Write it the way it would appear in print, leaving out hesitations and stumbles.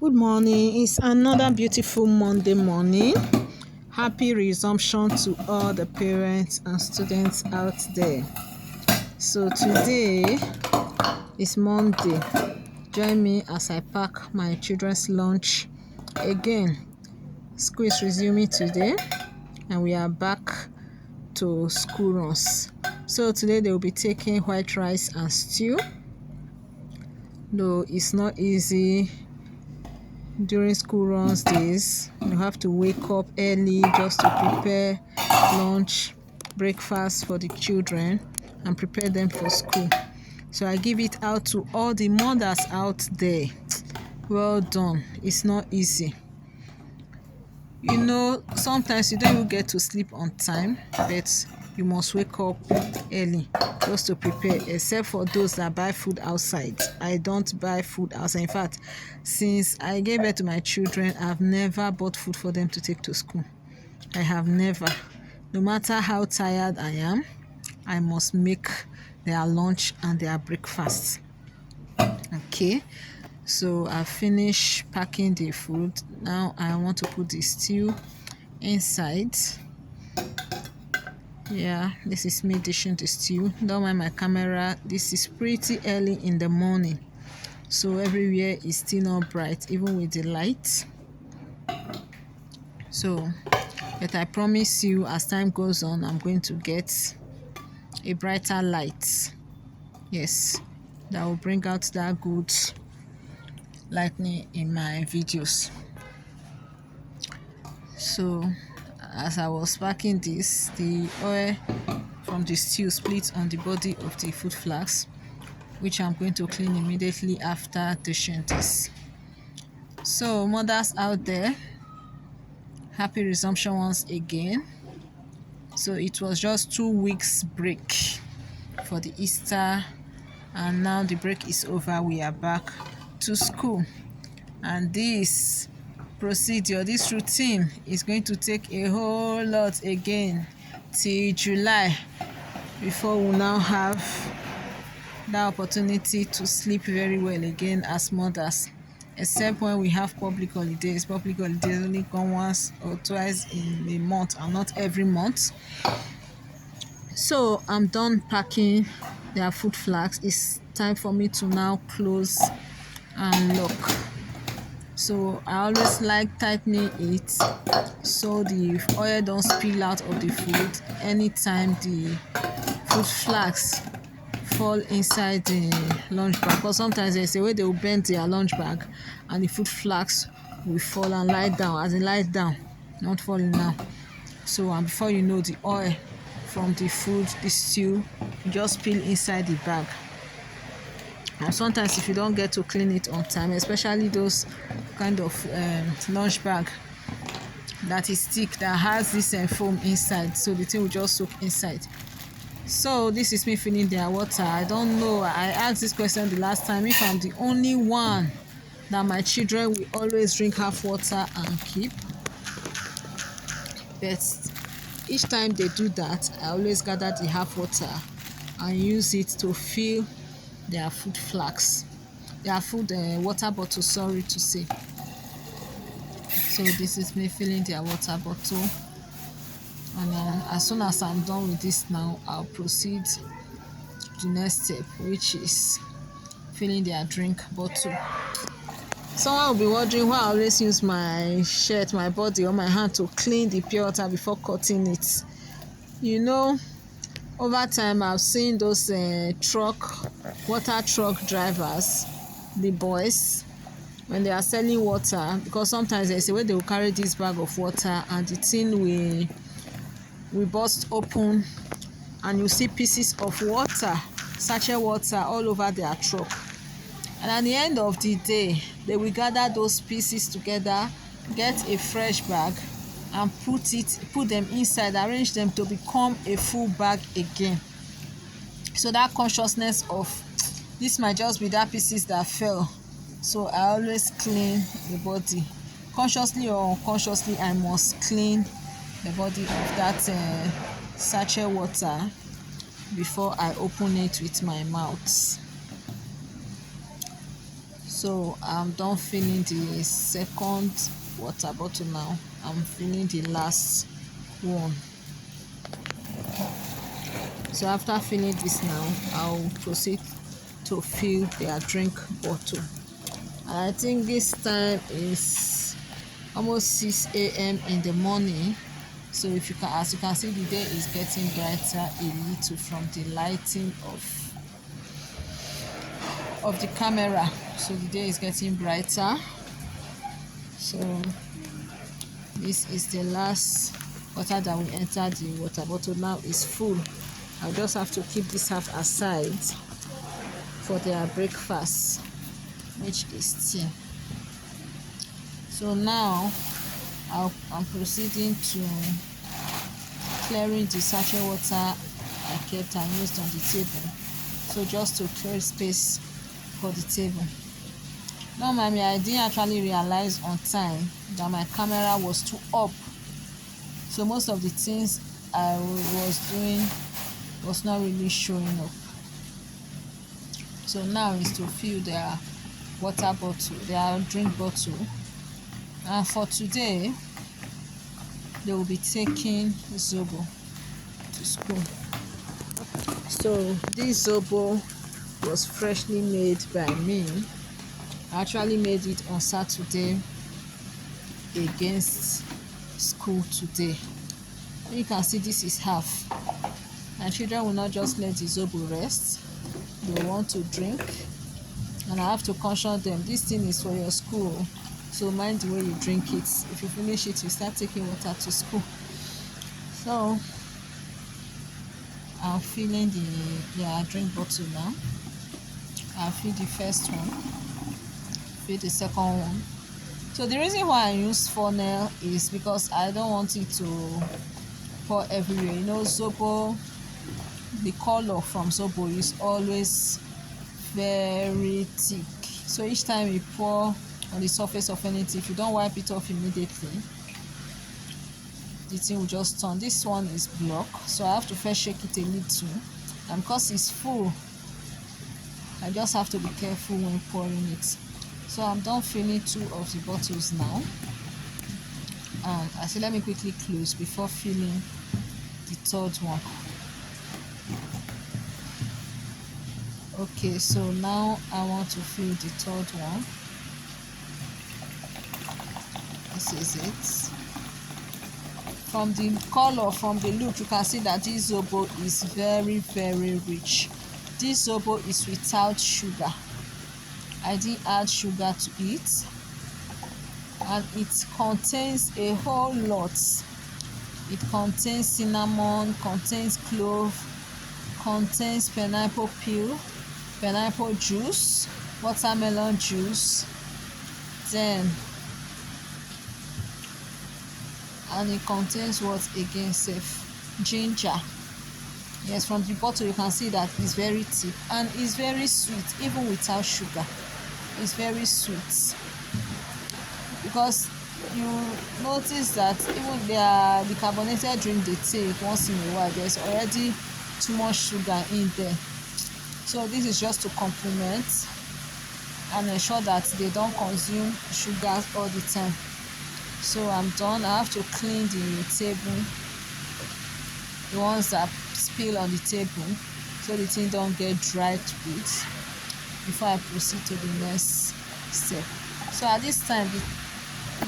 Good morning. It's another beautiful Monday morning. Happy resumption to all the parents and students out there. So today is Monday. Join me as I pack my children's lunch again. School is resuming today and we are back to school runs. So today they will be taking white rice and stew. Though it's not easy during school runs days, you have to wake up early just to prepare lunch, breakfast for the children and prepare them for school. So I give it out to all the mothers out there. Well done. It's not easy. You know, sometimes you don't even get to sleep on time, but you must wake up early just to prepare, except for those that buy food outside. I don't buy food outside. In fact, since I gave birth to my children, I've never bought food for them to take to school. I have never. No matter how tired I am, I must make their lunch and their breakfast. Okay, so I finished packing the food. Now I want to put the stew inside. Yeah, this is me dishing the stew. Don't mind my camera. This is pretty early in the morning, so everywhere is still not bright, even with the light. So, but I promise you, as time goes on, I'm going to get a brighter light. Yes, that will bring out that good lightning in my videos. So as I was packing this, the oil from the stew split on the body of the food flask, which I'm going to clean immediately after dishing this. So mothers out there, happy resumption once again. So it was just 2 weeks break for the Easter, and now the break is over. We are back to school, and this procedure, this routine is going to take a whole lot again till July before we now have that opportunity to sleep very well again as mothers, except when we have public holidays. Public holidays only come once or twice in a month and not every month. So I'm done packing their food flasks. It's time for me to now close and lock. So I always like tightening it so the oil don't spill out of the food anytime the food flasks fall inside the lunch bag, because sometimes there's a way they will bend their lunch bag and the food flasks will fall and lie down, as in lie down, not falling now. So and before you know, the oil from the food, the stew, just spill inside the bag. And sometimes if you don't get to clean it on time, especially those kind of lunch bag that is thick, that has this foam inside, so the thing will just soak inside. So this is me filling their water. I don't know, I asked this question the last time, if I'm the only one that my children will always drink half water and keep. But each time they do that, I always gather the half water and use it to fill their food flasks, their food water bottle, sorry to say. So this is me filling their water bottle, and as soon as I'm done with this now, I'll proceed to the next step, which is filling their drink bottle. Someone will be wondering why I always use my shirt, my body or my hand to clean the pure water before cutting it. You know, over time I've seen those water truck drivers, the boys, when they are selling water, because sometimes there's a way they will carry this bag of water and the thing will burst open and you see pieces of water, sachet water, all over their truck. And at the end of the day, they will gather those pieces together, get a fresh bag and put them inside, arrange them to become a full bag again. So that consciousness of this might just be that pieces that fell. So I always clean the body, consciously or unconsciously. I must clean the body of that sachet water before I open it with my mouth. So I'm done filling the second water bottle now. I'm filling the last one. So after filling this now, I'll proceed to fill their drink bottle. And I think this time is almost 6 a.m. in the morning. So if you can, as you can see, the day is getting brighter a little from the lighting of the camera. So the day is getting brighter. So this is the last water that we enter the water bottle. Now is full. I just have to keep this half aside for their breakfast, which is tea. So now I'm proceeding to clearing the sachet water I kept and used on the table. So just to clear space for the table. Now, mommy, I didn't actually realize on time that my camera was too up. So most of the things I was doing was not really showing up. So now is to fill their water bottle, their drink bottle. And for today, they will be taking Zobo to school. So this Zobo was freshly made by me. I actually made it on Saturday against school today. You can see this is half. My children will not just let the Zobo rest. They want to drink. And I have to caution them, this thing is for your school. So mind the way you drink it. If you finish it, you start taking water to school. So I'm filling the drink bottle now. I'll fill the first one, fill the second one. So the reason why I use funnel is because I don't want it to pour everywhere. You know, Zobo, the color from Zobo is always very thick. So each time you pour on the surface of anything, if you don't wipe it off immediately, the thing will just turn. This one is blocked, so I have to first shake it a little, and because it's full, I just have to be careful when pouring it. So I'm done filling 2 of the bottles now, and I say let me quickly close before filling the third one. Okay, so now I want to fill the third one. This is it. From the color, from the look, you can see that this Zobo is very, very rich. This Zobo is without sugar. I didn't add sugar to it, and it contains a whole lot. It contains cinnamon, contains clove, contains pineapple peel, pineapple juice, watermelon juice, then and it contains what again, safe ginger. Yes, from the bottle you can see that it's very thick and it's very sweet. Even without sugar, it's very sweet, because you notice that even the carbonated drink they take once in a while, there's already too much sugar in there. So this is just to complement and ensure that they don't consume sugar all the time. So I'm done. I have to clean the table, the ones that spill on the table, so the thing don't get dried with before I proceed to the next step. So at this time